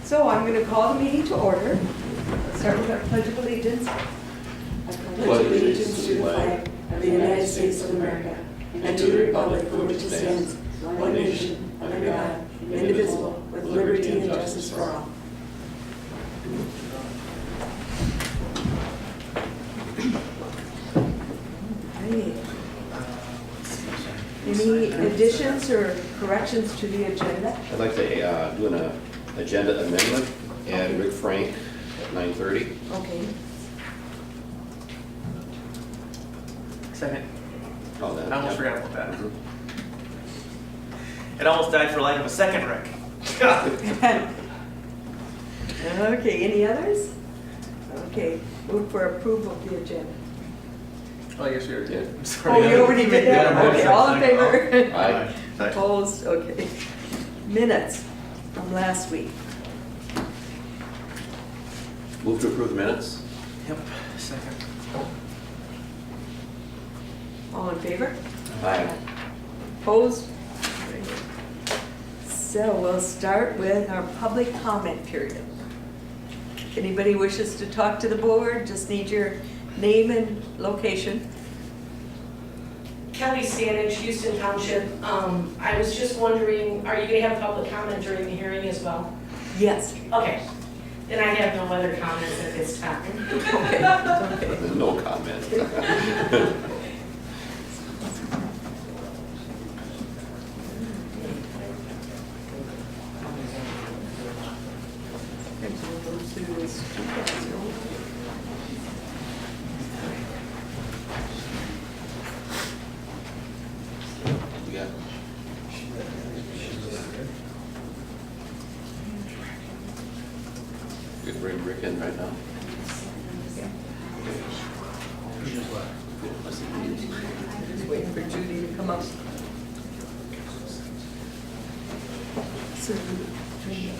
So I'm going to call the meeting to order. Start with our Pledge of Allegiance. I pledge allegiance to the flag of the United States of America and to the republic for which it stands, one nation, under God, indivisible, with liberty and justice for all. Okay. Any additions or corrections to the agenda? I'd like to do an agenda amendment, add Rick Frank at 9:30. Okay. Second. Oh, that, I almost yeah. forgot about that. Mhm. It almost died for lack of a second, Rick. Okay, any others? Okay, move for approval of the agenda. Oh, I guess you already did. I'm Oh, sorry. you already did that? Yeah, Okay, all in favor? Aye. Opposed, okay. Minutes from last week. Move to approve the minutes? Yep, second. All in favor? Aye. Opposed? So we'll start with our public comment period. If anybody wishes to talk to the board, just need your name and location. Kelly Stanich, Houston Township. I was just wondering, are you going to have public comment during the hearing as well? Yes. Okay, then I have no other comments at this time. Okay. No comment. You got it? You could bring Rick in right now. Just waiting for Judy to come up. So, We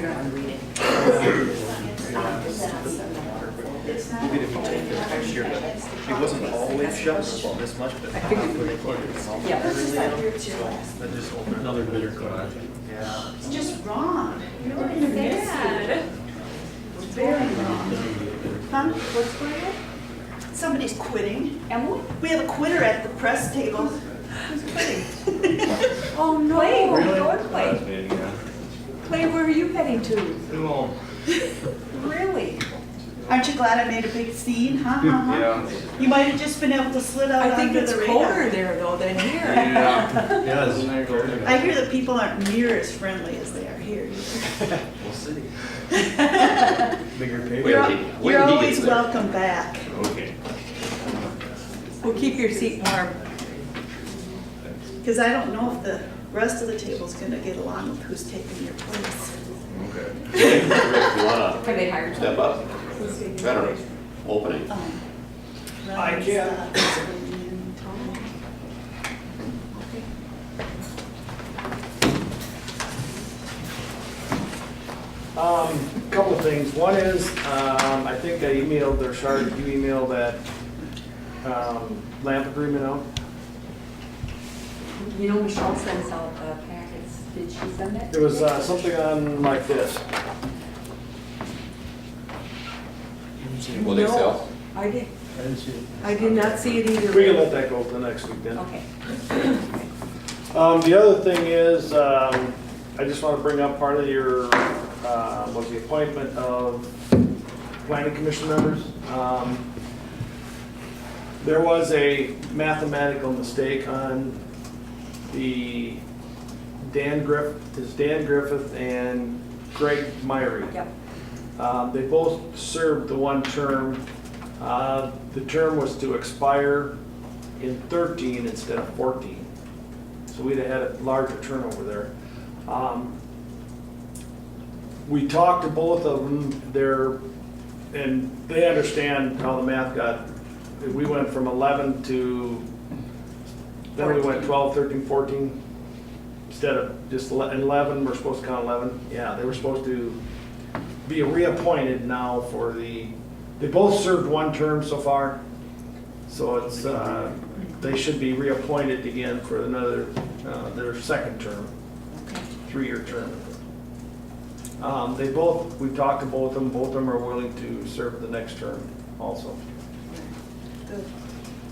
don't have to read it. Even if you take the next year, it wasn't always just this much, but I figured we recorded. Yeah. that just opened another bigger question. Yeah. It's just wrong. You're looking at this. Very wrong. Huh? What's going on? Somebody's quitting. Emily? We have a quitter at the press table. Who's quitting? Oh, no. Clay, where are you Go going, Clay? Clay, where are you heading to? Well, Really? Aren't you glad I made a big scene? Huh? yeah. You might have just been able to slid out I think under it's the colder radar. there though than here. Yeah. Yeah, isn't that cool? I hear that people aren't near as friendly as they are here. We'll see. Bigger You're, paper. Wait till he always gets there. welcome back. Okay. Well, keep your seat warm. Because I don't know if the rest of the table's going to get along with who's taking your place. Okay. Rick, you wanna Have they hired step up? Better opening. I can't. Couple of things. One is, I think I emailed, or Shar, did you email that lamp agreement out? You know, Michelle sends out packets. Did she send it? There was something on like this. Will they No, sell? I did, I didn't see it. I did not see it either. We can let that go for the next week then. Okay. The other thing is, I just want to bring up part of your, was the appointment of planning commission members. There was a mathematical mistake on the Dan Griffith and Greg Myhre. Yep. They both served the one term. The term was to expire in 13 instead of 14. So we'd have had a larger turnover there. We talked to both of them, and they understand how the math got. We went from 11 to, then we went 12, 13, 14. Instead of just 11, we're supposed to count 11. Yeah, they were supposed to be reappointed now for they both served one term so far. So it's, they should be reappointed again for another their second term, Okay. 3-year term. We talked to both of them are willing to serve the next term also. Good.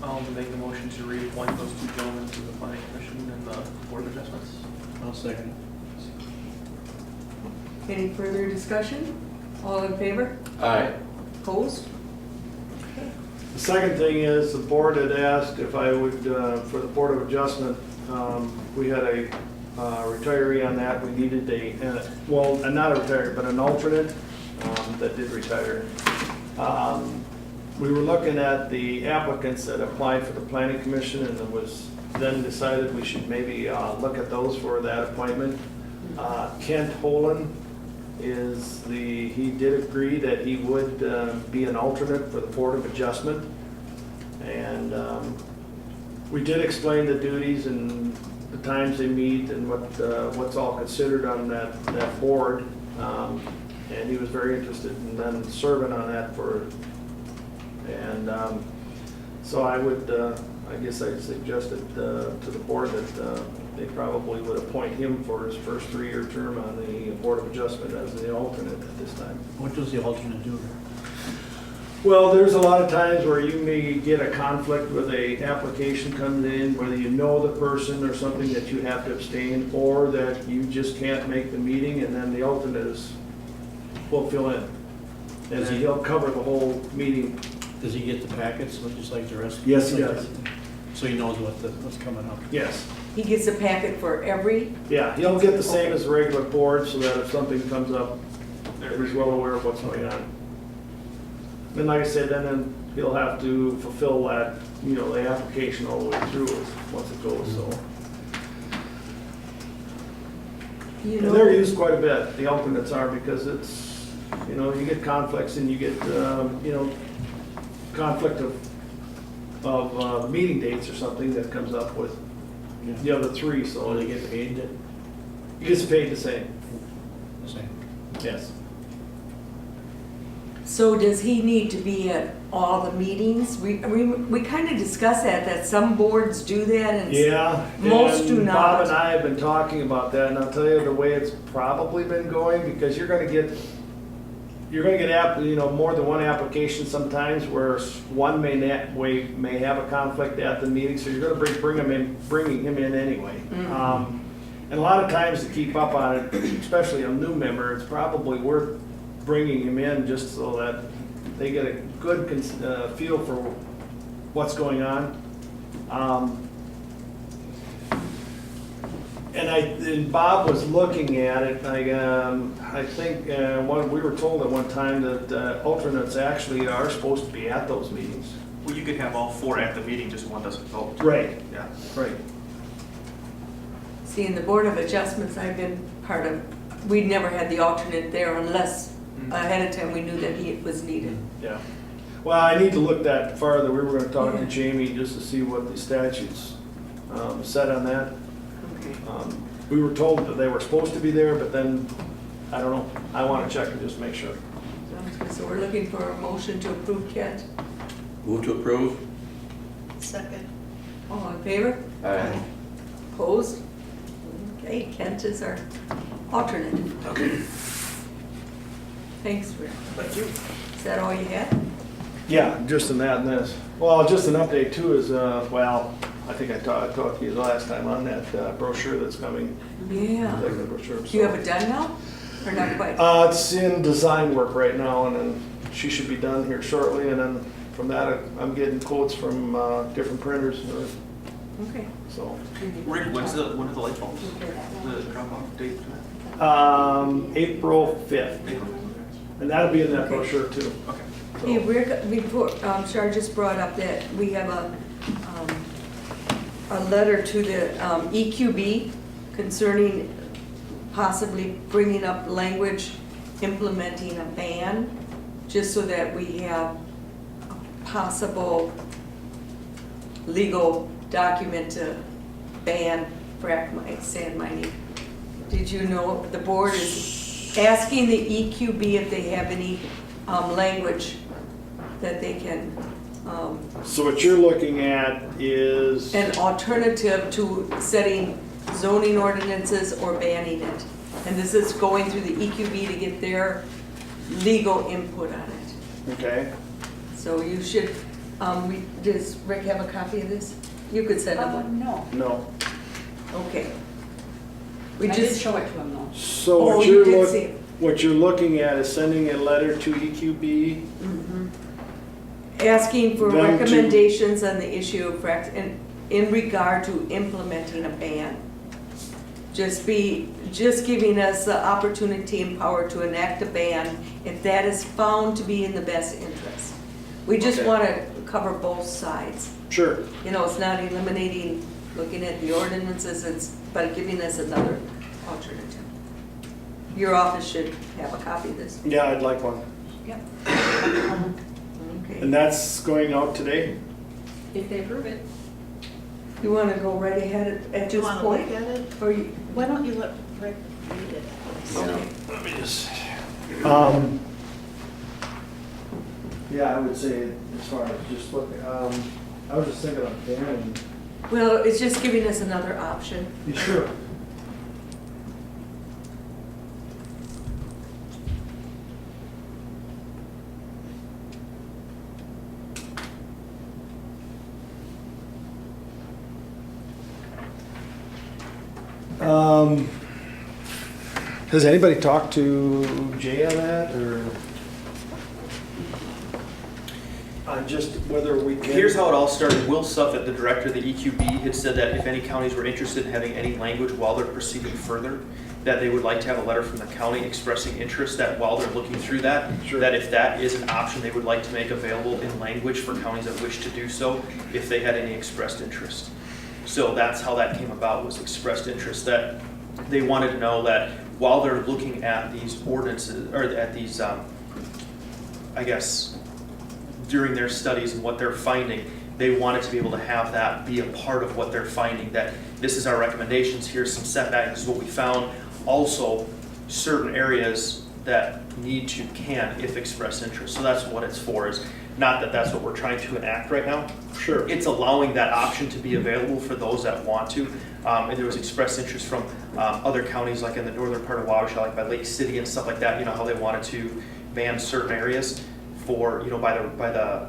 I'll make the motion to reappoint those two gentlemen to the planning commission and the board of adjustments. I'll second. Any further discussion? All in favor? Aye. Opposed? Okay. The second thing is, the board had asked if I would, for the Board of Adjustment, we had a retiree on that. We needed not a retiree, but an alternate that did retire. We were looking at the applicants that applied for the Planning Commission, and it was then decided we should maybe look at those for that appointment. Kent Holen he did agree that he would be an alternate for the Board of Adjustment. And we did explain the duties and the times they meet and what's all considered on that board. And he was very interested in then serving on that so I guess I suggested to the board that they probably would appoint him for his first 3-year term on the Board of Adjustment as the alternate at this time. What does the alternate do? Well, there's a lot of times where you may get a conflict with a application comes in, whether you know the person or something that you have to abstain, or that you just can't make the meeting, and then the alternate will fill in. And he'll cover the whole meeting. Does he get the packets, just like the rest? Yes, he does. So he knows what's coming up? Yes. He gets a packet for every, Yeah, he'll get the same as the regular board, so that if something comes up, he's well aware of what's going on. And like I said, then he'll have to fulfill that, the application all the way through once it goes, so. And they're used quite a bit, the alternates are, because it's, you get conflicts and you get, conflict of meeting dates or something that comes up with the other three, so They get paid he gets paid the same, the same? yes. so does he need to be at all the meetings? We kind of discussed that some boards do that and Yeah. most do and not. Bob and I have been talking about that, and I'll tell you the way it's probably been going, because you're gonna get more than one application sometimes, where one may have a conflict at the meeting, so you're gonna bringing him in anyway. And a lot of times to keep up on it, especially a new member, it's probably worth bringing him in just so that they get a good feel for what's going on. And Bob was looking at it, I think we were told at one time that alternates actually are supposed to be at those meetings. Well, you could have all 4 at the meeting, just one doesn't vote. Right, Yeah. right. See, in the Board of Adjustments I've been part of, we never had the alternate there unless ahead of time we knew that he was needed. Yeah. Well, I need to look that farther. We were gonna talk to Jamie just to see what the statutes said on that. Okay. We were told that they were supposed to be there, but then, I don't know. I wanna check and just make sure. Sounds good. So we're looking for a motion to approve Kent. Move to approve? Second. All in favor? Aye. Opposed? Okay, Kent is our alternate. Okay. Thanks, Rick. Thank you. Is that all you had? Yeah, just in that and this. Well, just an update too is, I think I talked to you the last time on that brochure that's coming. Yeah. The brochure, Do you have so. it done now? Or not quite? It's in design work right now, and then she should be done here shortly, and then from that, I'm getting quotes from different printers, Okay. so. Rick, when are the light bulbs? The drop-off date? April 5th, and that'll be in that brochure too. Okay. So- Hey, Rick, before, Char just brought up that we have a letter to the EQB concerning possibly bringing up language implementing a ban, just so that we have a possible legal document to ban frac sand mining. Did you know the board is asking the EQB if they have any language that they can, So what you're looking at is, an alternative to setting zoning ordinances or banning it. And this is going through the EQB to get their legal input on it. Okay, So you should, does Rick have a copy of this? You could send him one. No, no. Okay. I We did just, show it to him though. So Oh, what you you're did see it. what you're looking at is sending a letter to E EQB. asking for Them to- recommendations on the issue of frac, in regard to implementing a ban. Just giving us the opportunity and power to enact a ban if that is found to be in the best interest. We just Okay. want to cover both sides. Sure. You know, it's not eliminating, looking at the ordinances, it's, but giving us another alternative. Your office should have a copy of this. Yeah, I'd like one. Yep. Okay. And that's going out today? If they approve it. You want to go right ahead at Do you this want to look point? at it? Or you, Why don't you let Rick read it? okay. Let me just. Yeah, I would say as far as just looking, I was just thinking of banning. Well, it's just giving us another option. You sure? Has anybody talked to Jay on that, or? On just whether we can? Here's how it all started. Will Suffett, the director of the EQB, had said that if any counties were interested in having any language while they're proceeding further, that they would like to have a letter from the county expressing interest, that while they're looking through that, Sure. that if that is an option, they would like to make available in language for counties that wish to do so, if they had any expressed interest. So that's how that came about, was expressed interest, that they wanted to know that while they're looking at these ordinances, or at these, I guess, during their studies and what they're finding, they wanted to be able to have that be a part of what they're finding, that this is our recommendations, here's some setbacks, this is what we found. Also, certain areas that need to, can, if expressed interest. So that's what it's for, is not that that's what we're trying to enact right now. Sure. It's allowing that option to be available for those that want to. And there was expressed interest from other counties, like in the northern part of Waukesha, like by Lake City and stuff like that, you know, how they wanted to ban certain areas for, you know, by the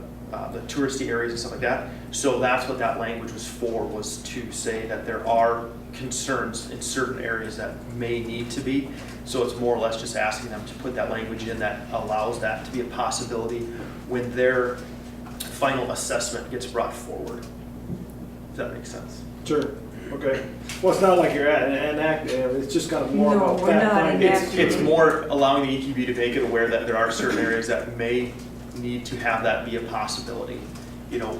touristy areas and stuff like that. So that's what that language was for, was to say that there are concerns in certain areas that may need to be. So it's more or less just asking them to put that language in that allows that to be a possibility when their final assessment gets brought forward. Does that make sense? Sure, okay. Well, it's not like you're at an act, it's just kind of more No, about we're fact not finding. enacting. It's more allowing the EQB to make it aware that there are certain areas that may need to have that be a possibility. You know,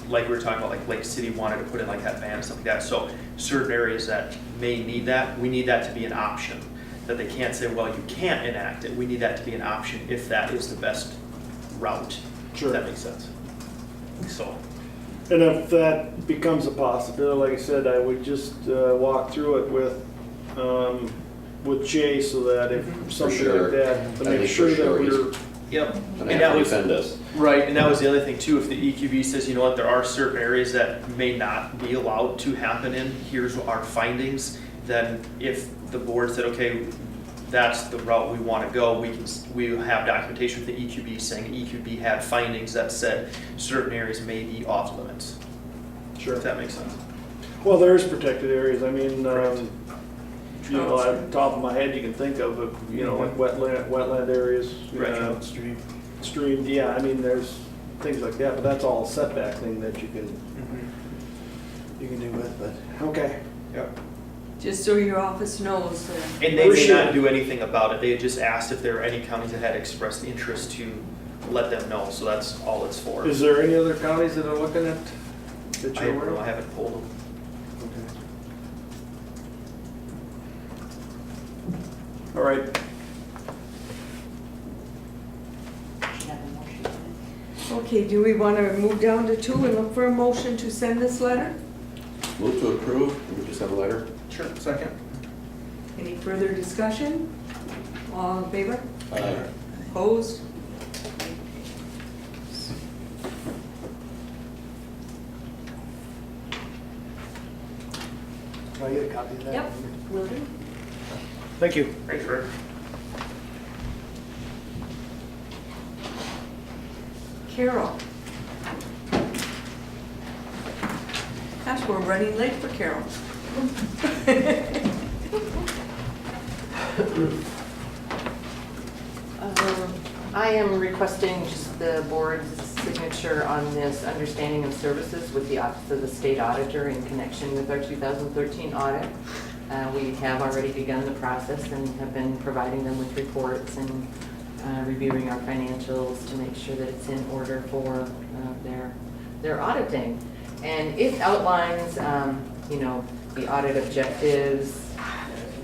like we were talking about, like Lake City wanted to put in like that ban and stuff like that. So certain areas that may need that, we need that to be an option. That they can't say, well, you can't enact it. We need that to be an option if that is the best route. Sure. If that makes sense. So, And if that becomes a possibility, like I said, I would just walk through it with Jay, so that if something sure. like that, to I make think sure for that sure we're. yep. And And that that would was, defend us. right, and that was the other thing too, if the EQB says, you know what, there are certain areas that may not be allowed to happen in, here's our findings, then if the board said, okay, that's the route we want to go, we have documentation with the EQB saying EQB had findings that said certain areas may be off limits. Sure. If that makes sense. Well, there's protected areas, I mean, Correct. you know, at the top of my head, you can think of, you know, like wetland areas. Right. Stream, yeah, I mean, there's things like that, but that's all a setback thing that you can do with, but, okay. Yep. Just so your office knows that. And they may Appreciate not it. do anything about it, they had just asked if there were any counties that had expressed interest to let them know, so that's all it's for. Is there any other counties that are looking at, that I you're don't aware know, of? I haven't pulled them. All right, Should have a motion on it. Okay, do we want to move down to 2 and look for a motion to send this letter? Move to approve, we just have a letter. Sure, second. Any further discussion? All in favor? Aye. Opposed? Can I get a copy of that? Yep, will do. Thank you. Thanks, Rick. Carol. Gosh, we're running late for Carol. I am requesting just the board's signature on this understanding of services with the Office of the State Auditor in connection with our 2013 audit. We have already begun the process and have been providing them with reports and reviewing our financials to make sure that it's in order for their auditing. And it outlines, you know, the audit objectives,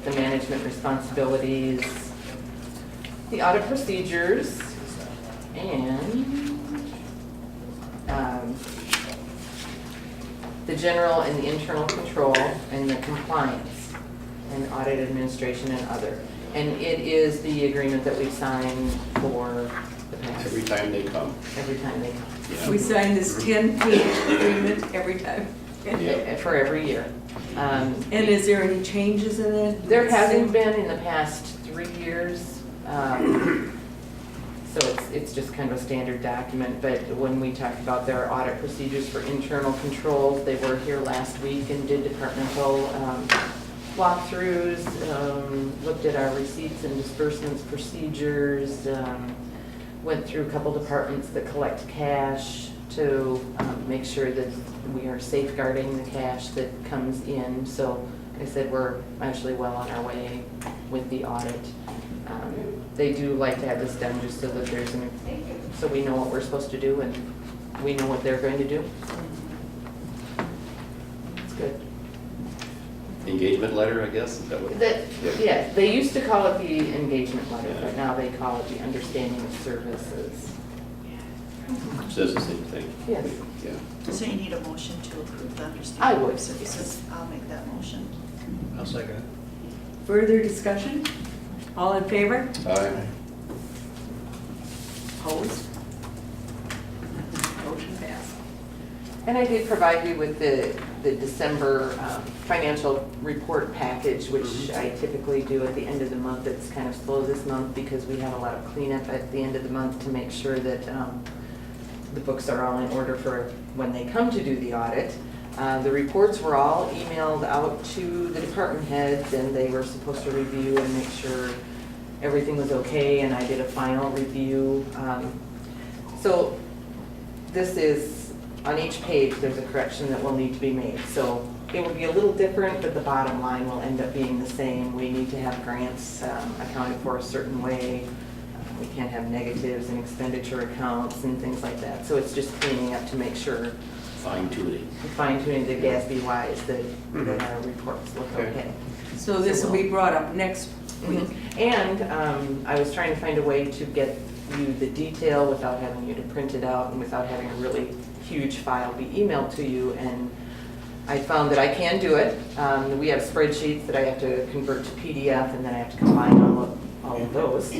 the management responsibilities, the audit procedures, and the general and the internal control and the compliance and audit administration and other. And it is the agreement that we've signed for the past. Every time they come. Every time they come. Yeah. We sign this 10-page agreement every time. Yep. For every year. And is there any changes in it? There hasn't been in the past 3 years. So it's just kind of a standard document, but when we talk about their audit procedures for internal controls, they were here last week and did departmental walkthroughs, looked at our receipts and disbursements procedures, went through a couple departments that collect cash to make sure that we are safeguarding the cash that comes in. So like I said, we're actually well on our way with the audit. They do like to have this done just so that so we know what we're supposed to do and we know what they're going to do. It's good. Engagement letter, I guess, is that what? Yeah, they used to call it the engagement letter, but now they call it the understanding of services. Says the same thing. Yes. Yeah. So you need a motion to approve the I understanding would, of services? I'll make that motion. I'll second it. Further discussion? All in favor? Aye. Opposed? Motion passed. And I did provide you with the December financial report package, which I typically do at the end of the month. It's kind of slow this month because we have a lot of cleanup at the end of the month to make sure that the books are all in order for when they come to do the audit. The reports were all emailed out to the department heads and they were supposed to review and make sure everything was okay, and I did a final review. So this is, on each page, there's a correction that will need to be made. So it will be a little different, but the bottom line will end up being the same. We need to have grants accounted for a certain way. We can't have negatives in expenditure accounts and things like that. So it's just cleaning up to make sure, Fine-tuning. fine-tuning the GASB-wise that our reports look okay. So this will be brought up next week. And I was trying to find a way to get you the detail without having you to print it out and without having a really huge file be emailed to you. And I found that I can do it. We have spreadsheets that I have to convert to PDF, and then I have to combine all of those.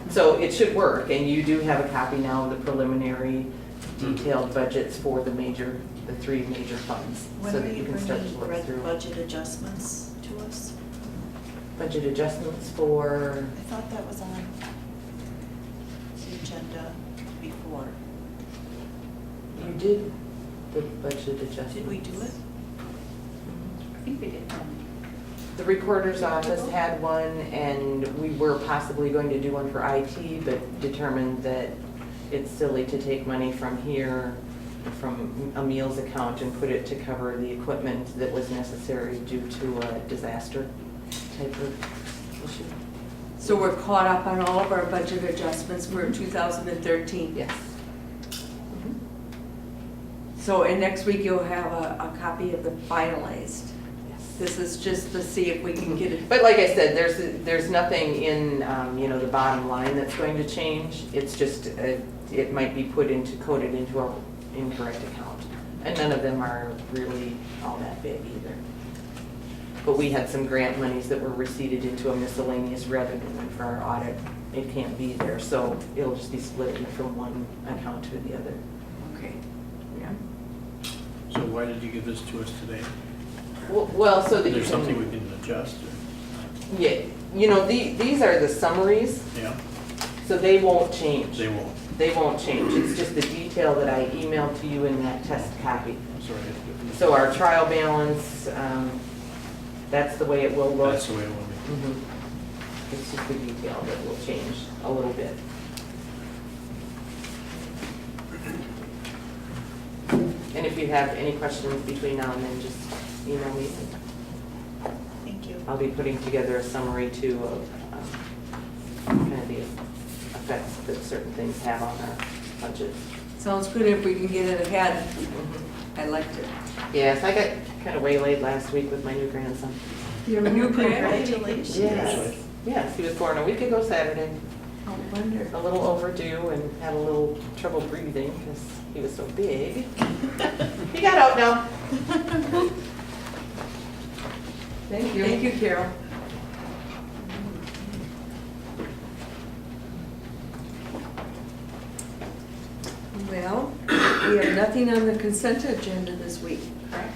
So it should work, and you do have a copy now of the preliminary detailed budgets for the three major funds. When so are that you can start to bringing look through. budget adjustments to us? Budget adjustments for, I thought that was on the agenda before. you did the budget adjustments. Did we do it? I think we did. The recorder's office had one, and we were possibly going to do one for IT, but determined that it's silly to take money from here, from a meals account, and put it to cover the equipment that was necessary due to a disaster type of issue. So we're caught up on all of our budget adjustments for 2013. Yes. So, and next week you'll have a copy of the finalized. Yes. This is just to see if we can get it. But like I said, there's nothing in the bottom line that's going to change. It's just it might be coded into our incorrect account, and none of them are really all that big either. But we had some grant monies that were receipted into a miscellaneous revenue, and for our audit, it can't be there, so it'll just be split from one account to the other. Okay. Yeah. So why did you give this to us today? Well, so that you There's something can, we can adjust, or, yeah, you know, these are the summaries, yeah, so they won't change. they won't. They won't change. It's just the detail that I emailed to you in that test copy. Sorry. So our trial balance, that's the way it will look. That's the way it will be. Mhm. It's just the detail that will change a little bit. And if you have any questions between now and then, just email me. Thank you. I'll be putting together a summary too of kind of the effects that certain things have on our budget. Sounds good if we can get it ahead. I liked it. Yes, I got kind of waylaid last week with my new grandson. Your new grant? Congratulations. Yes, yes, he was born a week ago Saturday. Oh, wonder. A little overdue and had a little trouble breathing because he was so big. He got out now. Thank you. Thank you, Carol. Well, we have nothing on the consent agenda this week, correct?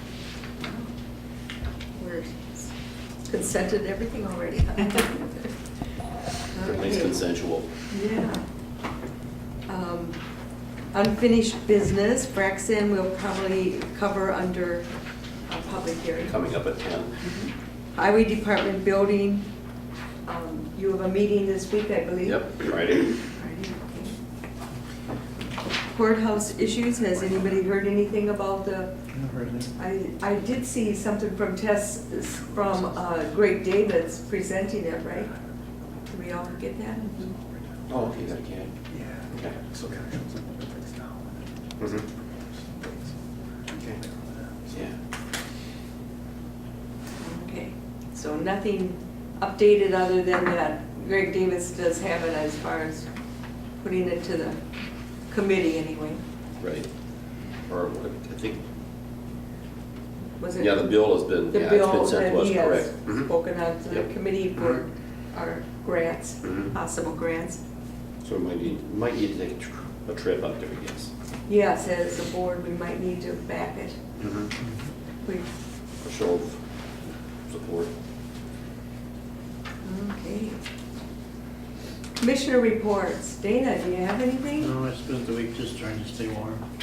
We're consented everything already. Everything's Okay. consensual. Yeah. Unfinished business, Frac sand we'll probably cover under a public hearing. Coming up at 10. Highway Department building, you have a meeting this week, I believe? Yep, Friday. Friday, okay. Courthouse issues, has anybody heard anything about the, I did see something from Tess, from Greg Davids presenting it, right? Did we all get that? Oh, okay, that can. Yeah. Okay. So kind of shows up what it is now. Mhm. Okay. Yeah. Okay, so nothing updated other than that Greg Davis does have it as far as putting it to the committee anyway. Right. Or what, I think, Was it? yeah, the bill has been, The yeah, it's been bill sent that to us, he has correct. Mhm. spoken on to the Yep. committee for our grants, Mhm. possible grants. So we might need to take a trip up there, I guess. Yes, as a board, we might need to back it. We- A show of support. Okay. Commissioner reports. Dana, do you have anything? No, I spent the week just trying to stay warm. I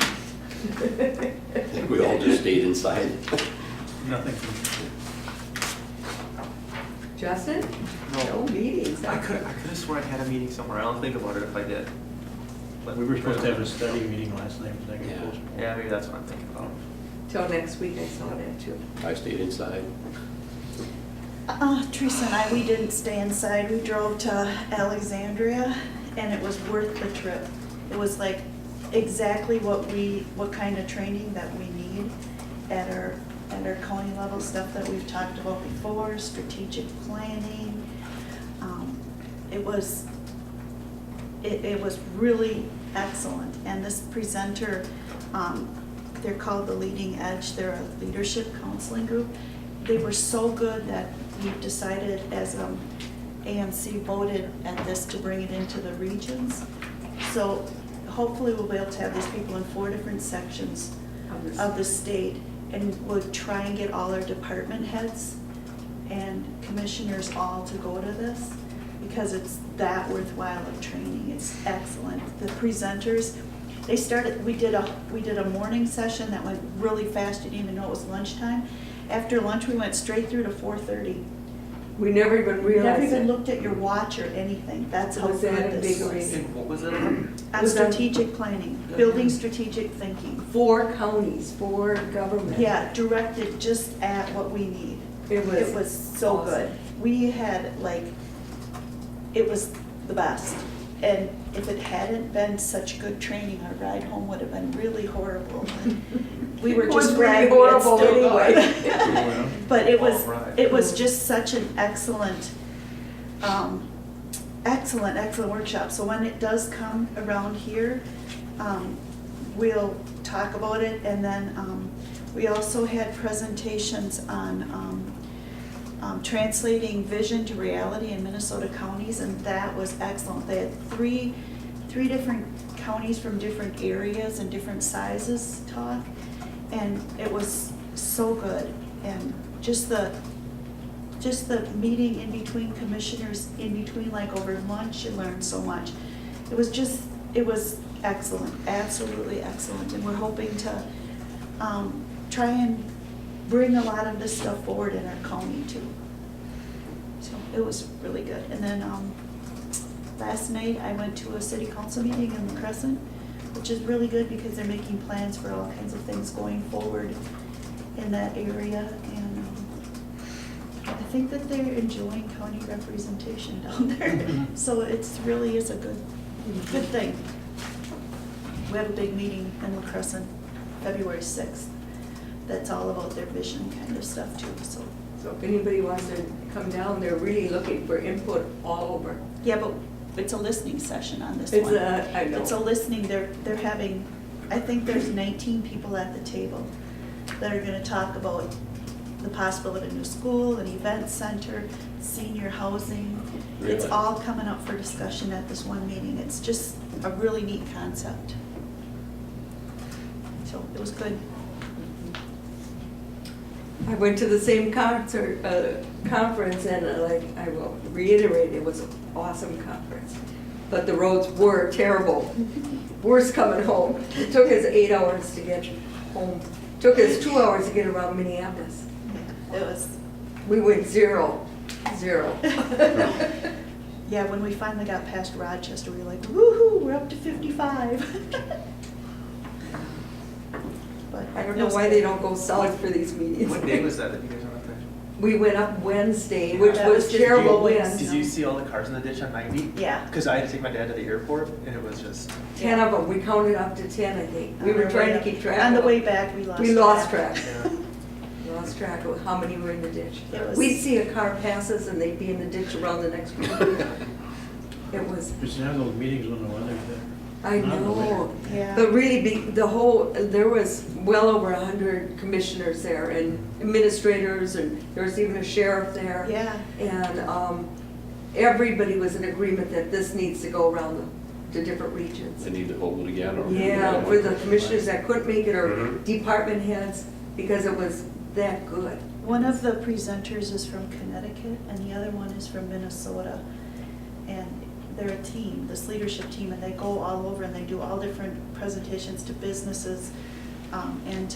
think we all just stayed inside. Nothing from, Justin? No. Meetings. I could have sworn I had a meeting somewhere. I don't think about it if I did. But we were supposed to have a study meeting last night, but that Yeah. got postponed. Yeah, maybe that's what I'm thinking about. Till next week, I saw that too. I stayed inside. Teresa and I, we didn't stay inside. We drove to Alexandria, and it was worth the trip. It was like exactly what kind of training that we need at our county level, stuff that we've talked about before, strategic planning. It was really excellent. And this presenter, they're called the Leading Edge. They're a leadership counseling group. They were so good that we've decided as AMC voted at this to bring it into the regions. So hopefully we'll be able to have these people in 4 different sections of the state, and we'll try and get all our department heads and commissioners all to go to this, because it's that worthwhile of training. It's excellent. The presenters, we did a morning session that went really fast. You didn't even know it was lunchtime. After lunch, we went straight through to 4:30. We never even Never realized even it. looked at your watch or anything. That's how Was good that this invigorating? was. And what was it? On strategic planning, building strategic thinking. 4 counties, 4 government. Yeah, directed just at what we need. It It was so awesome. good. We had it was the best. And if it hadn't been such good training, our ride home would have been really horrible. We were It was just really glad we had horrible still gone. anyway. But Right. it was just such an excellent workshop. So when it does come around here, we'll talk about it. And then we also had presentations on translating vision to reality in Minnesota counties, and that was excellent. They had three different counties from different areas and different sizes talk, and it was so good. And just the meeting in between commissioners, in between, like over lunch, you learn so much. It was excellent, absolutely excellent, and we're hoping to try and bring a lot of this stuff forward in our county too. So it was really good. And then last night I went to a city council meeting in the Crescent, which is really good because they're making plans for all kinds of things going forward in that area. And I think that they're enjoying county representation down there. So it's really is a good thing. We have a big meeting in the Crescent, February 6th. That's all about their vision kind of stuff too, so. So if anybody wants to come down, they're really looking for input all over. Yeah, but it's a listening session on this It's one. I know. It's a listening, they're having, I think there's 19 people at the table that are gonna talk about the possibility of a new school, an event center, senior housing. It's Really? all coming up for discussion at this one meeting. It's just a really neat concept. So it was good. I went to the same conference, and like I will reiterate, it was an awesome conference. But the roads were terrible. Worse coming home. It took us 8 hours to get home. Took us 2 hours to get around Minneapolis. It was, We went 0. yeah, when we finally got past Rochester, we were like, woohoo, we're up to 55. But I don't it know was why good. they don't go south for these meetings. What day was that you guys went up there? We went up Wednesday, which That was was just terrible glorious. winds. Did you see all the cars in the ditch on 90? Yeah. Because I had to take my dad to the airport, and it was just, 10 of them, we counted up to 10, I think. We were trying to keep track. On the of way them. back, we lost We lost track. yeah. Lost track of how many were in the ditch. It was- We'd see a car pass us and they'd be in the ditch around the next corner. It was, We should have those meetings when the weather's better. I Not in the know. winter. Yeah. But really, there was well over 100 commissioners there and administrators, and there was even a sheriff there. Yeah. And everybody was in agreement that this needs to go around the different regions. They need to hold it again, or? Yeah, for the commissioners that couldn't make it, or Mhm. department heads, because it was that good. One of the presenters is from Connecticut and the other one is from Minnesota. And they're a team, this leadership team, and they go all over and they do all different presentations to businesses and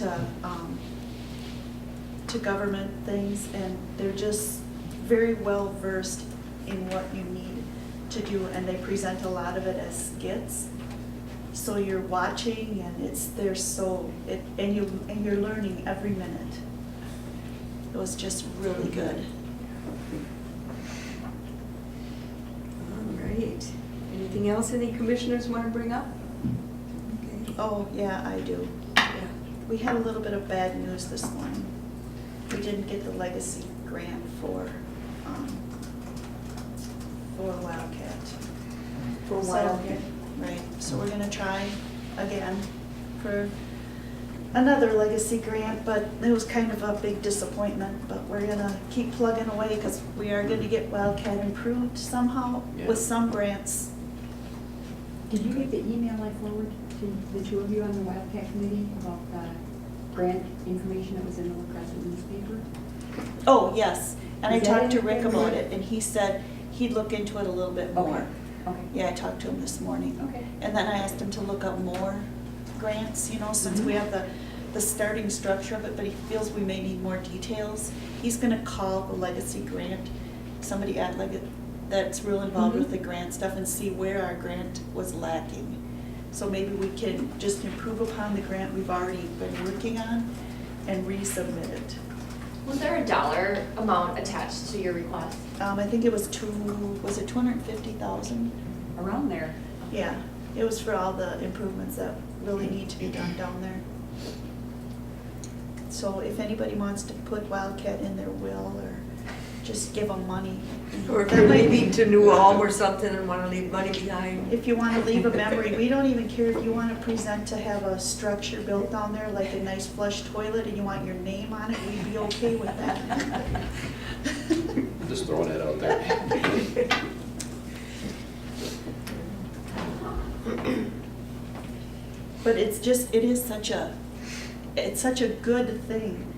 to government things. And they're just very well versed in what you need to do, and they present a lot of it as skits. So you're watching and and you're learning every minute. It was just really good. All right. Anything else any commissioners want to bring up? Okay. Oh, yeah, I do. Yeah. We had a little bit of bad news this morning. We didn't get the legacy grant for Wildcat. For So- Wildcat? Right, so we're gonna try again for another legacy grant, but it was kind of a big disappointment, but we're gonna keep plugging away because we are gonna get Wildcat improved somehow Yeah. with some grants. Did you get the email I forwarded to the two of you on the Wildcat Committee about the grant information that was in the La Crescent newspaper? Oh, yes, and I Is that talked to in Rick there? about it, and he said he'd look into it a little bit more. Okay. Yeah, I talked to him this morning. Okay. And then I asked him to look up more grants, since we have the starting structure of it, but he feels we may need more details. He's gonna call the legacy grant, somebody at that's real involved with the grant stuff, and see where our grant was lacking. So maybe we can just improve upon the grant we've already been working on and resubmit it. Was there a dollar amount attached to your request? I think it was 250,000? Around there. Yeah, it was for all the improvements that really need to be done down there. So if anybody wants to put Wildcat in their will, or just give them money. Or if you're leaving to New Ulm or something and want to leave money behind. If you want to leave a memory, we don't even care if you want to present to have a structure built down there, like a nice flush toilet, and you want your name on it, we'd be okay with that. Just throwing that out there. But it's such a good thing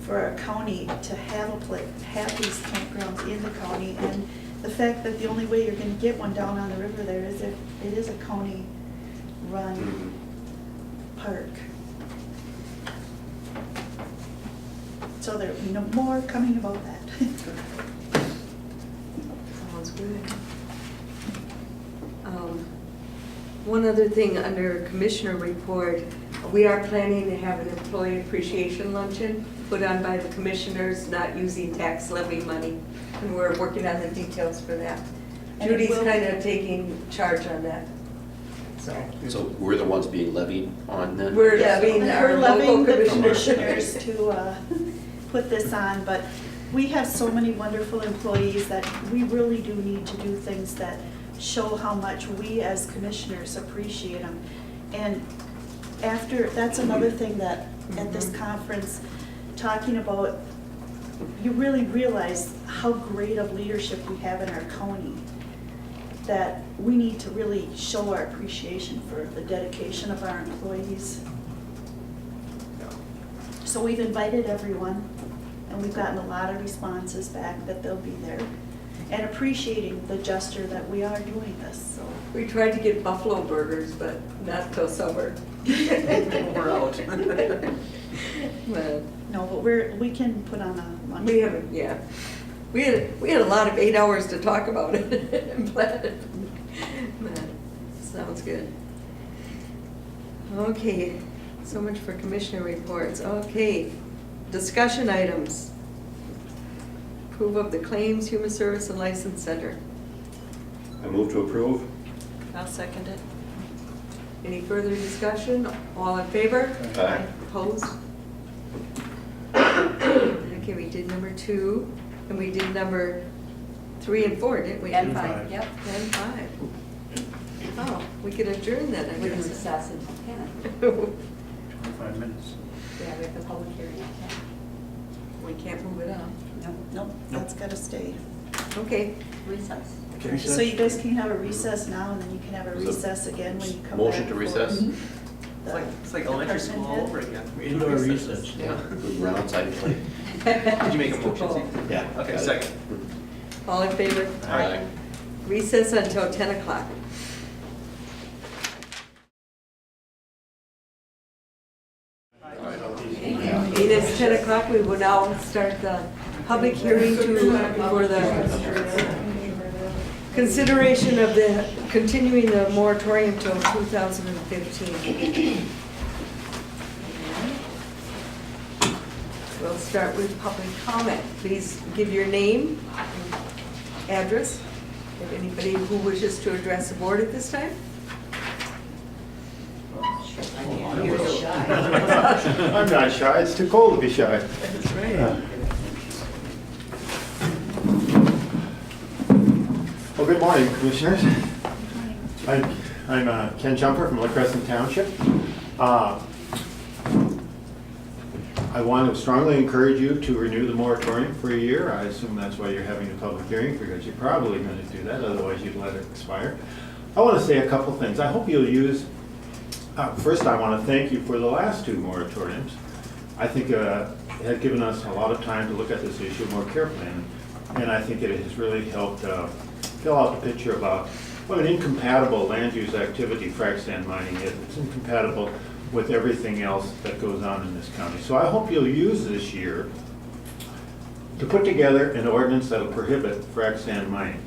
for our county to have have these campgrounds in the county, and the fact that the only way you're gonna get one down on the river there is if it is a county-run park. So there'll be no more coming about that. Sounds good. One other thing under Commissioner report, we are planning to have an employee appreciation luncheon put on by the commissioners, not using tax levy money. And we're working on the details for that. And it Judy's will- kind of taking charge on that. So we're the ones being levied on then? We're levying our We're local levying the commissioners. commissioners to put this on, but we have so many wonderful employees that we really do need to do things that show how much we as commissioners appreciate them. And that's another thing that at this conference, talking about, you really realize how great of leadership we have in our county, that we need to really show our appreciation for the dedication of our employees. So we've invited everyone, and we've gotten a lot of responses back that they'll be there, and appreciating the gesture that we are doing this, so. We tried to get buffalo burgers, but not till summer. We're out. But No, but we can put on a lunch. we haven't, yeah. We had a lot of 8 hours to talk about it and plan it. But sounds good. Okay, so much for commissioner reports. Okay, discussion items. Approval of the claims, human service, and license center. I move to approve. I'll second it. Any further discussion? All in favor? Aye. Opposed? Okay, we did number 2, and we did number 3 and 4, didn't we? And Five. 5, yep. And 5. Oh, we could adjourn then, I We can guess. recess until 10. 25 minutes. Yeah, we have the public hearing at 10. We can't move it on. Nope, that's gotta stay. Okay, Recess. So you guys can have a recess now, and then you can have a So, recess again when you come back. Motion to for recess? the It's like elementary school all department over again. Indoor recess. Yeah. We run outside and play. Did you make a motion, Steve? Yeah. Okay, got it. second. all in favor? Aye. Recess until 10 o'clock. It is 10 o'clock, we will now start the public hearing for the consideration of continuing the moratorium till 2015. We'll start with public comment. Please give your name, address, if anybody who wishes to address the board at this time. I'm not shy, it's too cold to be shy. That's right. Well, good morning, Commissioners. I'm Ken Jumper from La Crescent Township. I want to strongly encourage you to renew the moratorium for a year. I assume that's why you're having a public hearing, because you're probably going to do that, otherwise you'd let it expire. I want to say a couple things. I hope you'll use, first I want to thank you for the last 2 moratoriums. I think it has given us a lot of time to look at this issue more carefully, and I think it has really helped fill out the picture about what an incompatible land use activity frac sand mining is. It's incompatible with everything else that goes on in this county. So I hope you'll use this year to put together an ordinance that will prohibit frac sand mining.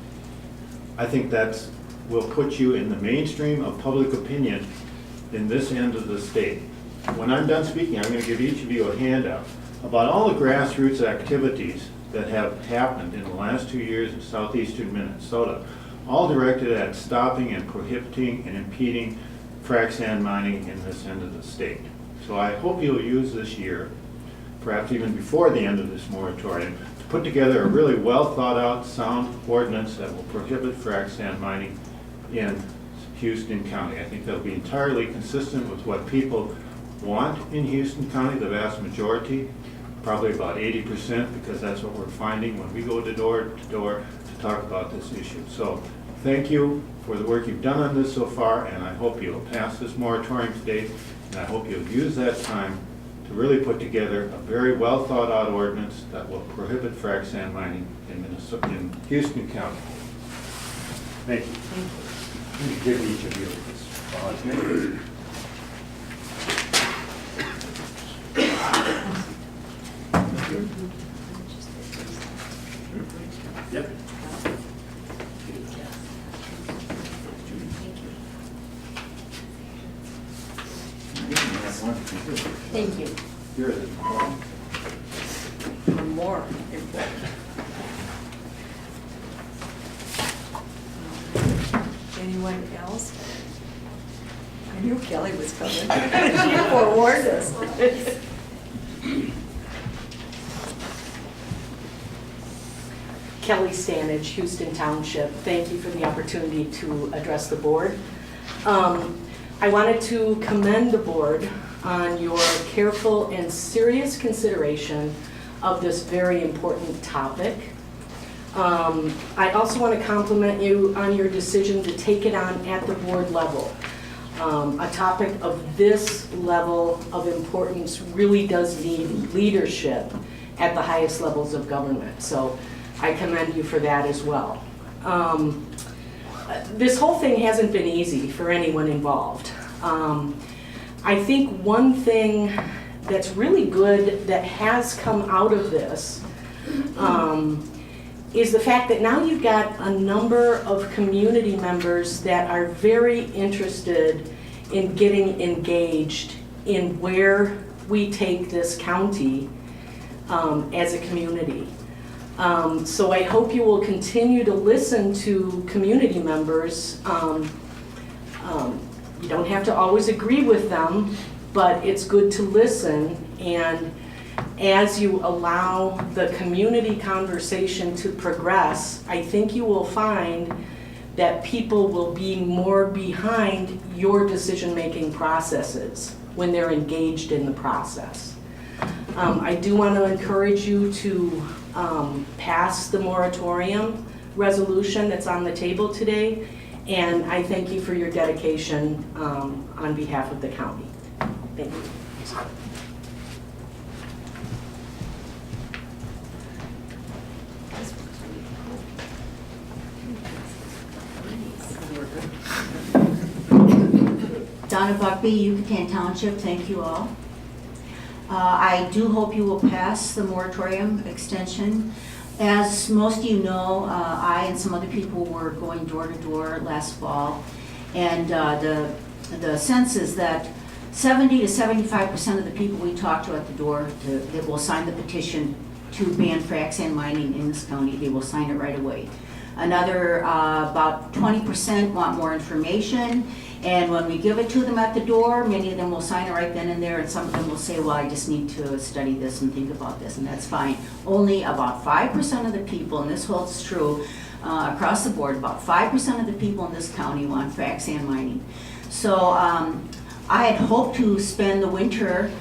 I think that will put you in the mainstream of public opinion in this end of the state. When I'm done speaking, I'm going to give each of you a handout about all the grassroots activities that have happened in the last 2 years in southeastern Minnesota, all directed at stopping and prohibiting and impeding frac sand mining in this end of the state. So I hope you'll use this year, perhaps even before the end of this moratorium, to put together a really well thought out, sound ordinance that will prohibit frac sand mining in Houston County. I think that'll be entirely consistent with what people want in Houston County, the vast majority, probably about 80%, because that's what we're finding when we go door to door to talk about this issue. So thank you for the work you've done on this so far, and I hope you'll pass this moratorium today, and I hope you'll use that time to really put together a very well thought out ordinance that will prohibit frac sand mining in Minnesota, in Houston County. Thank you. Let me give each of you this. Yep. Thank you. Here it is. For more important. Anyone else? I knew Kelly was coming. She forewarned us. Kelly Stanage, Houston Township. Thank you for the opportunity to address the board. I wanted to commend the board on your careful and serious consideration of this very important topic. I also want to compliment you on your decision to take it on at the board level. A topic of this level of importance really does need leadership at the highest levels of government. So I commend you for that as well. This whole thing hasn't been easy for anyone involved. I think one thing that's really good that has come out of this is the fact that now you've got a number of community members that are very interested in getting engaged in where we take this county as a community. So I hope you will continue to listen to community members. You don't have to always agree with them, but it's good to listen, and as you allow the community conversation to progress, I think you will find that people will be more behind your decision-making processes when they're engaged in the process. I do want to encourage you to pass the moratorium resolution that's on the table today, and I thank you for your dedication on behalf of the county. Thank you. Donna Buckby, Yucatan Township, thank you all. I do hope you will pass the moratorium extension. As most of you know, I and some other people were going door to door last fall, and the sense is that 70 to 75% of the people we talk to at the door that will sign the petition to ban frac sand mining in this county, they will sign it right away. Another about 20% want more information, and when we give it to them at the door, many of them will sign it right then and there, and some of them will say, well, I just need to study this and think about this, and that's fine. Only about 5% of the people, and this holds true across the board, about 5% of the people in this county want frac sand mining. So I had hoped to spend the winter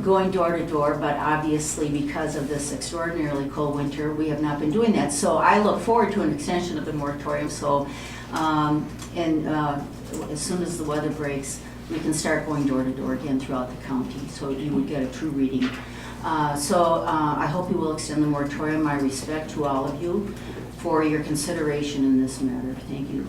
going door to door, but obviously because of this extraordinarily cold winter, we have not been doing that. So I look forward to an extension of the moratorium. So, as soon as the weather breaks, we can start going door to door again throughout the county, so you would get a true reading. I hope you will extend the moratorium. My respect to all of you for your consideration in this matter. Thank you.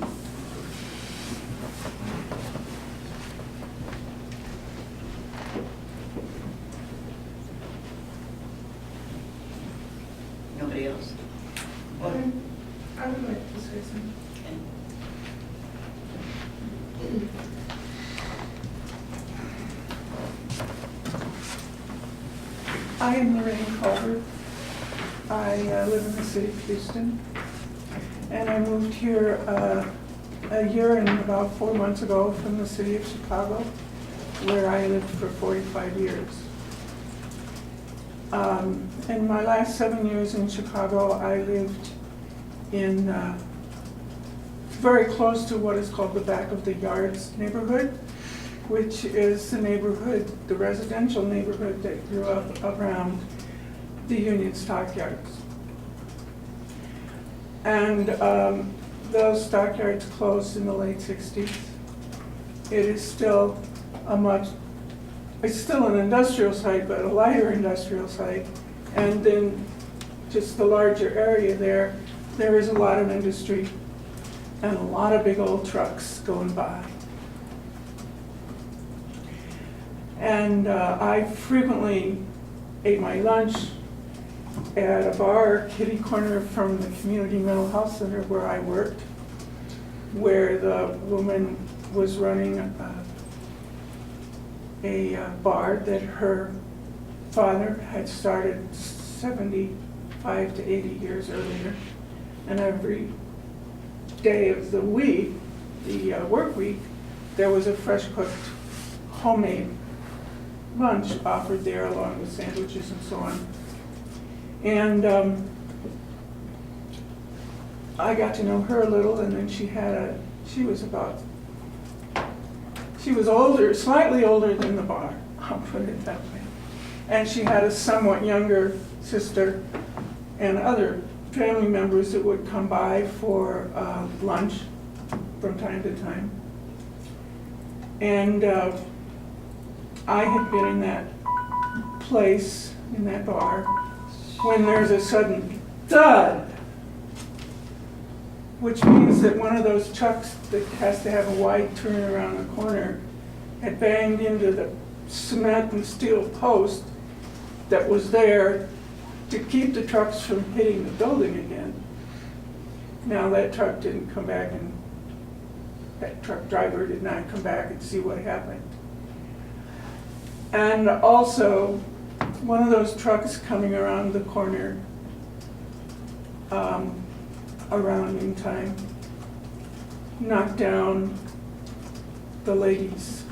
Nobody else? I would like to say something. I am Lorraine Culver. I live in the city of Houston, and I moved here a year and about 4 months ago from the city of Chicago, where I lived for 45 years. In my last 7 years in Chicago, I lived in very close to what is called the back of the yards neighborhood, which is the neighborhood, the residential neighborhood that grew up around the Union Stockyards. And those stockyards closed in the late 60s. It is still a much it's still an industrial site, but a lighter industrial site. And then just the larger area there, there is a lot of industry and a lot of big old trucks going by. And I frequently ate my lunch at a bar kitty corner from the community mental health center where I worked, where the woman was running a bar that her father had started 75 to 80 years earlier. And every day of the week, the work week, there was a fresh cooked homemade lunch offered there along with sandwiches and so on. And I got to know her a little, and then she was older, slightly older than the bar, I'll put it that way. And she had a somewhat younger sister and other family members that would come by for lunch from time to time. And I had been in that place, in that bar, when there's a sudden thud, which means that one of those trucks that has to have a wide turn around the corner had banged into the cement and steel post that was there to keep the trucks from hitting the building again. Now that truck didn't come back, and that truck driver did not come back and see what happened. And also, one of those trucks coming around the corner around noontime knocked down the lady's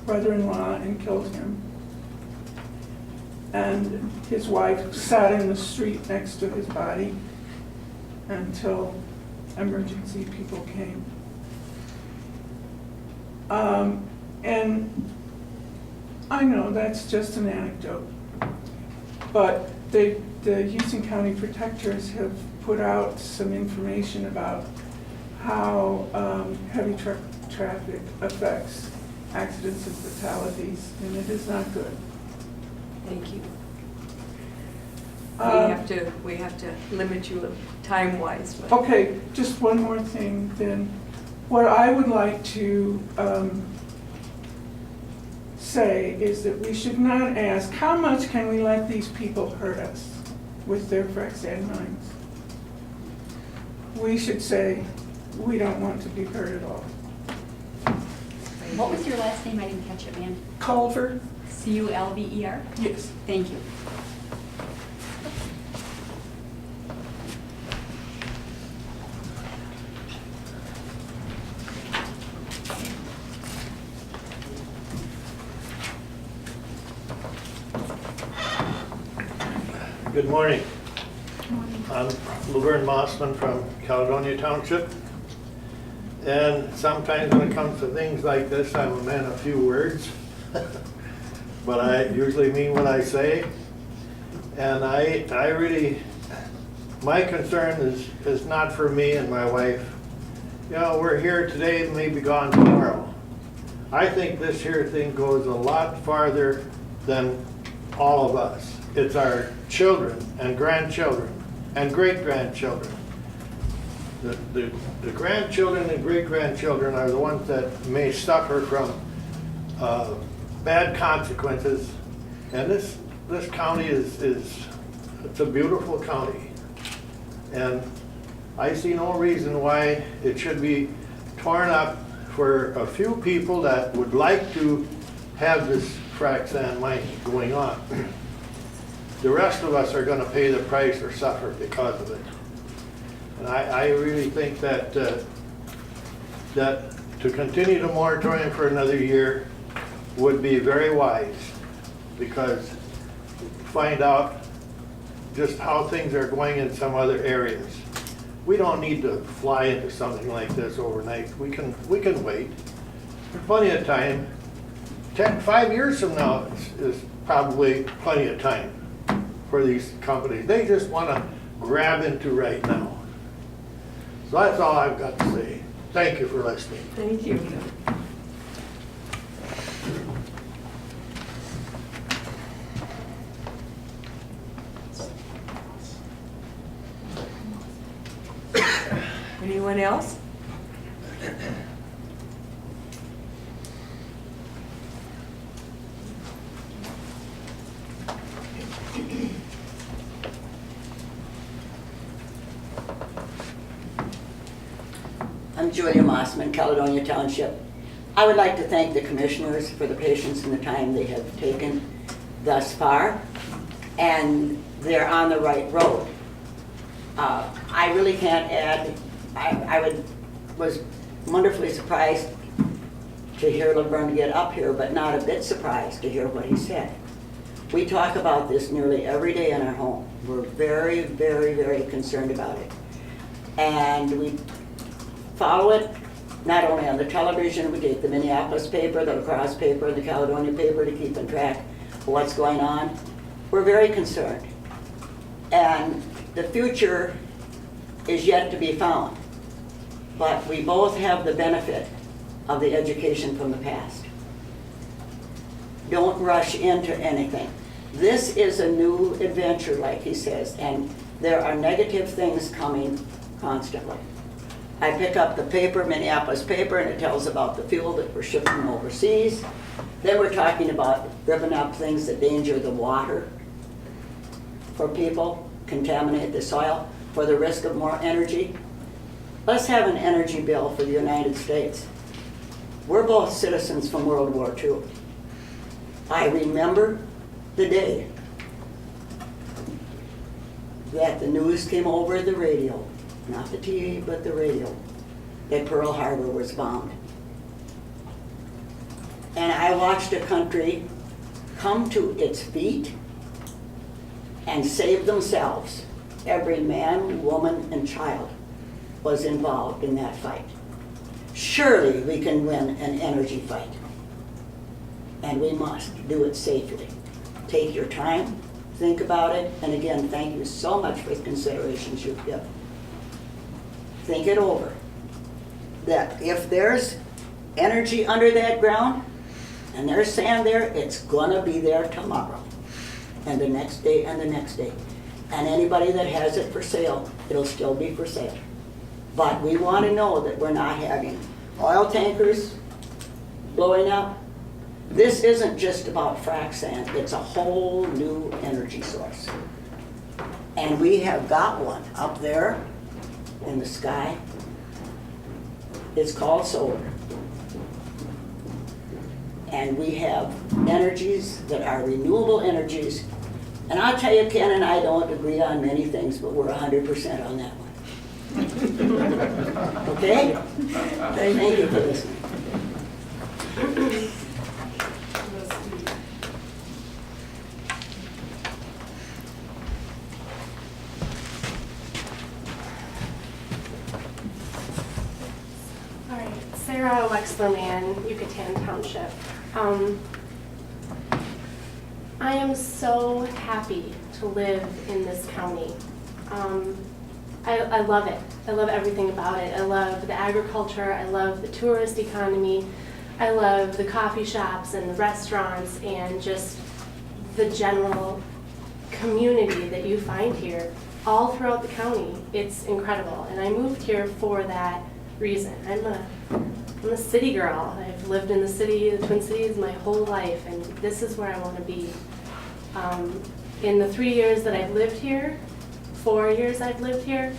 brother-in-law and killed him. And his wife sat in the street next to his body until emergency people came. And I know that's just an anecdote, but the Houston County Protectors have put out some information about how heavy truck traffic affects accidents and fatalities, and it is not good. Thank you. Um, We have to limit you time-wise. but- Okay, just one more thing then. What I would like to say is that we should not ask, how much can we let these people hurt us with their frac sand mines? We should say, we don't want to be hurt at all. What was your last name? I didn't catch it, ma'am. Culver? C-U-L-V-E-R? Yes. Thank you. Good morning. I'm Laverne Mossman from Caledonia Township. And sometimes when it comes to things like this, I'm a man of few words. But I usually mean what I say. And I really, my concern is not for me and my wife. You know, we're here today and maybe gone tomorrow. I think this here thing goes a lot farther than all of us. It's our children and grandchildren and great-grandchildren. The grandchildren and great-grandchildren are the ones that may suffer from bad consequences. And this county it's a beautiful county. And I see no reason why it should be torn up for a few people that would like to have this frac sand mining going on. The rest of us are going to pay the price or suffer because of it. And I really think that that to continue the moratorium for another year would be very wise, because find out just how things are going in some other areas. We don't need to fly into something like this overnight. We can wait. There's plenty of time. 5 years from now is probably plenty of time for these companies. They just want to grab into right now. So that's all I've got to say. Thank you for listening. Thank you. Anyone else? I'm Julia Mossman, Caledonia Township. I would like to thank the commissioners for the patience and the time they have taken thus far, and they're on the right road. I really can't add. I was wonderfully surprised to hear Laverne get up here, but not a bit surprised to hear what he said. We talk about this nearly every day in our home. We're very, very, very concerned about it. And we follow it not only on the television, we take the Minneapolis paper, the La Crosse paper, and the Caledonia paper to keep in track of what's going on. We're very concerned. And the future is yet to be found. But we both have the benefit of the education from the past. Don't rush into anything. This is a new adventure, like he says, and there are negative things coming constantly. I pick up the paper, Minneapolis paper, and it tells about the fuel that we're shipping overseas. Then we're talking about ripping up things that danger the water for people, contaminate the soil, for the risk of more energy. Let's have an energy bill for the United States. We're both citizens from World War II. I remember the day that the news came over the radio, not the TV, but the radio, that Pearl Harbor was bombed. And I watched a country come to its feet and save themselves. Every man, woman, and child was involved in that fight. Surely we can win an energy fight. And we must do it safely. Take your time, think about it, and again, thank you so much for the considerations you've given. Think it over. That if there's energy under that ground, and there's sand there, it's gonna be there tomorrow. And the next day, and the next day. And anybody that has it for sale, it'll still be for sale. But we want to know that we're not having oil tankers blowing up. This isn't just about frac sand, it's a whole new energy source. And we have got one up there in the sky. It's called solar. And we have energies that are renewable energies. And I'll tell you, Ken and I don't agree on many things, but we're 100% on that one. Okay? Thank you for listening. All right, Sarah Wexlerman, Yucatan Township. I am so happy to live in this county. I love it. I love everything about it. I love the agriculture. I love the tourist economy. I love the coffee shops and the restaurants and just the general community that you find here all throughout the county. It's incredible. And I moved here for that reason. I'm a city girl. I've lived in the city, the Twin Cities, my whole life, and this is where I want to be. In the 3 years that I've lived here, 4 years I've lived here,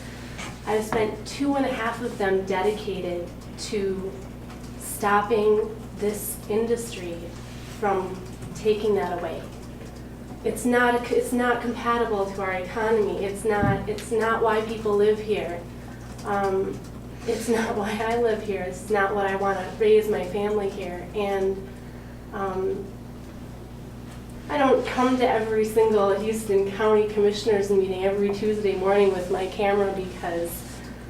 I've spent 2.5 of them dedicated to stopping this industry from taking that away. It's not compatible to our economy. It's not why people live here. It's not why I live here. It's not what I want to raise my family here. And I don't come to every single Houston County Commissioners meeting every Tuesday morning with my camera because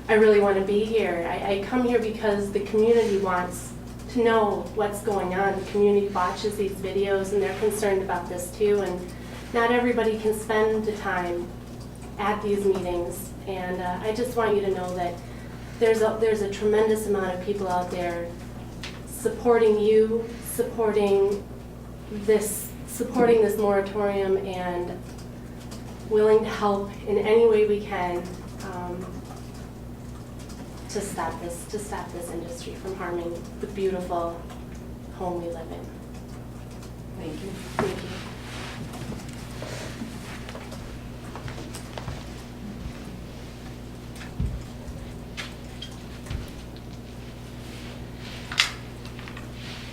I really want to be here. I come here because the community wants to know what's going on. The community watches these videos and they're concerned about this too. And not everybody can spend the time at these meetings. And I just want you to know that there's a tremendous amount of people out there supporting you, supporting this moratorium, and willing to help in any way we can. to stop this industry from harming the beautiful home we live in. Thank you. Thank you.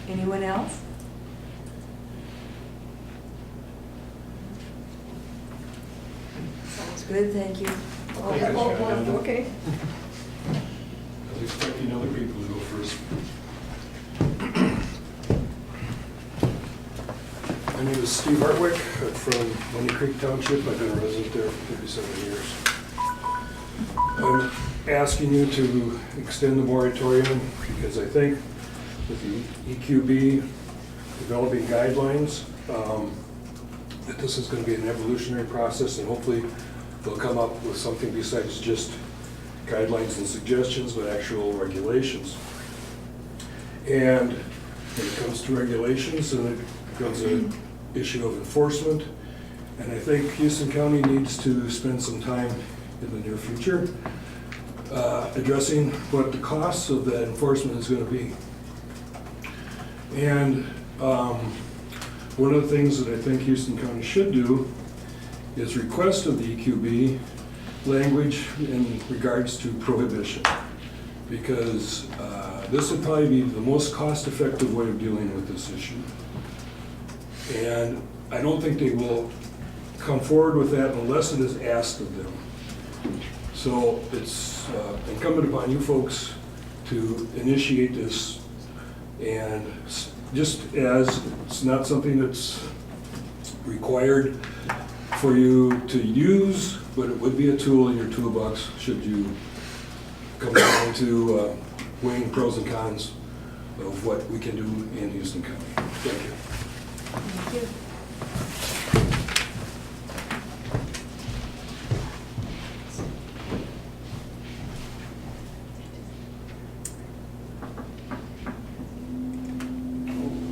Anyone else? Sounds good, thank you. Okay. I was expecting other people to go first. My name is Steve Hartwick. I'm from Money Creek Township. I've been a resident there for 37 years. I'm asking you to extend the moratorium because I think with the EQB developing guidelines, that this is going to be an evolutionary process, and hopefully they'll come up with something besides just guidelines and suggestions, but actual regulations. And when it comes to regulations, then it becomes an issue of enforcement. And I think Houston County needs to spend some time in the near future addressing what the costs of that enforcement is going to be. And one of the things that I think Houston County should do is request of the EQB language in regards to prohibition, because this would probably be the most cost-effective way of dealing with this issue. And I don't think they will come forward with that unless it is asked of them. So it's incumbent upon you folks to initiate this, and just as it's not something that's required for you to use, but it would be a tool in your toolbox should you come down to weighing pros and cons of what we can do in Houston County. Thank you. Thank you.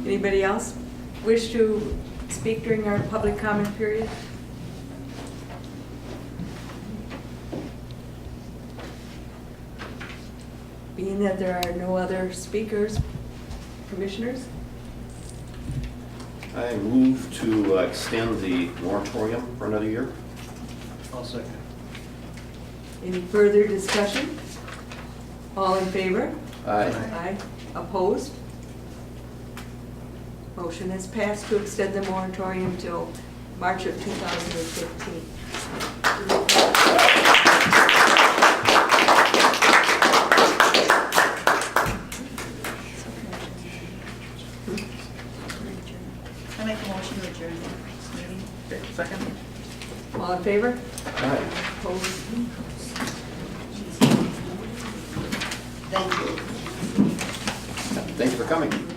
Anybody else wish to speak during our public comment period? Being that there are no other speakers, commissioners? I move to extend the moratorium for another year. I'll second. Any further discussion? All in favor? Aye. Aye. Opposed? Motion is passed to extend the moratorium till March of 2015. I make a motion to adjourn this meeting. Okay, second. All in favor? Aye. Opposed? Thank you. Thank you for coming.